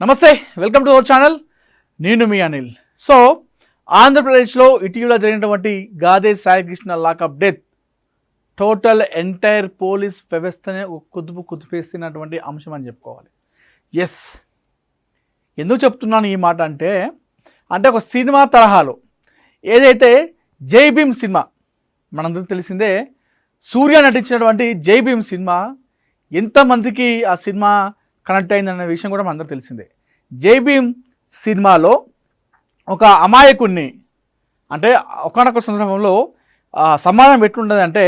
నమస్తే, welcome to our channel. నేను మీ Anil. So ఆంధ్రప్రదేశ్లో ఇటీవల జరిగినటువంటి Gade Saikrishna lockup death total entire police వ్యవస్థనే కుదిపేస్తున్నటువంటి అంశం అని చెప్పుకోవాలి. ఎస్, ఎందుకు చెప్తున్నాను ఈ మాట అంటే ఒక సినిమా తరహాలో ఏదైతే జై భీమ్ సినిమా మనందరికీ తెలిసిందే, సూర్య నటించినటువంటి జై భీమ్ సినిమా ఎంతమందికి ఆ సినిమా కనెక్ట్ అయిందన్న విషయం కూడా మనందరికీ తెలిసిందే. జై భీమ్ సినిమాలో ఒక అమాయకుడిని అంటే ఒకనొక సందర్భంలో సమాధానం ఎట్లుంటుంది అంటే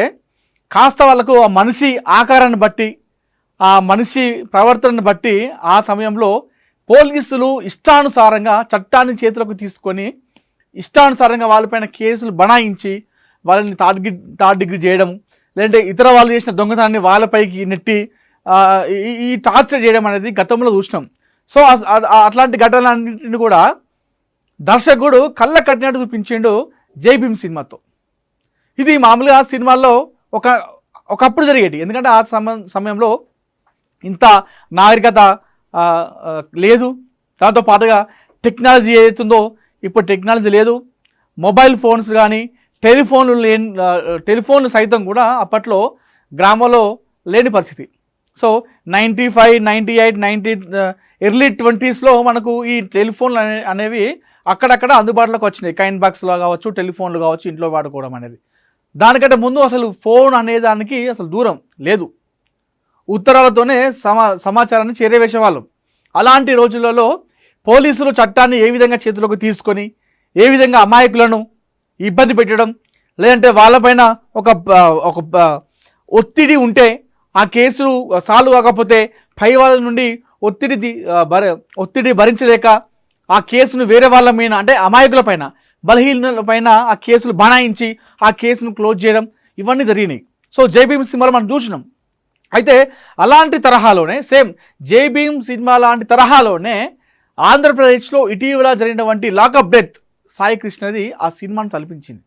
కాస్త వాళ్ళకు ఆ మనిషి ఆకారాన్ని బట్టి ఆ మనిషి ప్రవర్తనను బట్టి ఆ సమయంలో పోలీసులు ఇష్టానుసారంగా చట్టాన్ని చేతులకు తీసుకొని ఇష్టానుసారంగా వాళ్ళపైన కేసులు బనాయించి వాళ్ళని థర్డ్ డిగ్రీ చేయడం, లేదంటే ఇతర వాళ్ళు చేసిన దొంగతనాన్ని వాళ్ళపైకి నెట్టి ఈ టార్చర్ చేయడం అనేది గతంలో చూసినాం. సో అట్లాంటి ఘటనలన్నింటినీ కూడా దర్శకుడు కళ్ళ కట్టినట్టు చూపించిండు జై భీమ్ సినిమాతో. ఇది మామూలుగా సినిమాల్లో ఒకప్పుడు జరిగేది, ఎందుకంటే ఆ సమయంలో ఇంత నాగరికత లేదు. దాంతో పాటుగా టెక్నాలజీ ఏదైతుందో ఇప్పుడు టెక్నాలజీ లేదు. మొబైల్ ఫోన్స్ కానీ టెలిఫోన్లు సైతం కూడా అప్పట్లో గ్రామంలో లేని పరిస్థితి. సో 95, 98, 90 ఎర్లీ 20s మనకు ఈ టెలిఫోన్లు అనేవి అక్కడక్కడ అందుబాటులోకి వచ్చినాయి. కాయిన్ బాక్స్లో కావచ్చు, టెలిఫోన్లు కావచ్చు, ఇంట్లో వాడుకోవడం అనేది. దానికంటే ముందు అసలు ఫోన్ అనేదానికి అసలు దూరం లేదు. ఉత్తరాలతోనే సమాచారాన్ని చేరవేసేవాళ్ళం. అలాంటి రోజులలో పోలీసులు చట్టాన్ని ఏ విధంగా చేతిలోకి తీసుకొని ఏ విధంగా అమాయకులను ఇబ్బంది పెట్టడం, లేదంటే వాళ్ళపైన ఒక ఒత్తిడి ఉంటే ఆ కేసు సాల్వ్ కాకపోతే పై వాళ్ళ నుండి ఒత్తిడి భరించలేక ఆ కేసును వేరే వాళ్ళ మీద అంటే అమాయకుల పైన, బలహీనుల పైన ఆ కేసులు బనాయించి ఆ కేసును క్లోజ్ చేయడం, ఇవన్నీ జరిగినాయి. సో జై భీమ్ సినిమాలో మనం చూసినాం. అయితే అలాంటి తరహాలోనే సేమ్ జై భీమ్ సినిమా లాంటి తరహాలోనే ఆంధ్రప్రదేశ్లో ఇటీవల జరిగినటువంటి లాకప్ డెత్ సాయి కృష్ణది ఆ సినిమాను తలపించింది.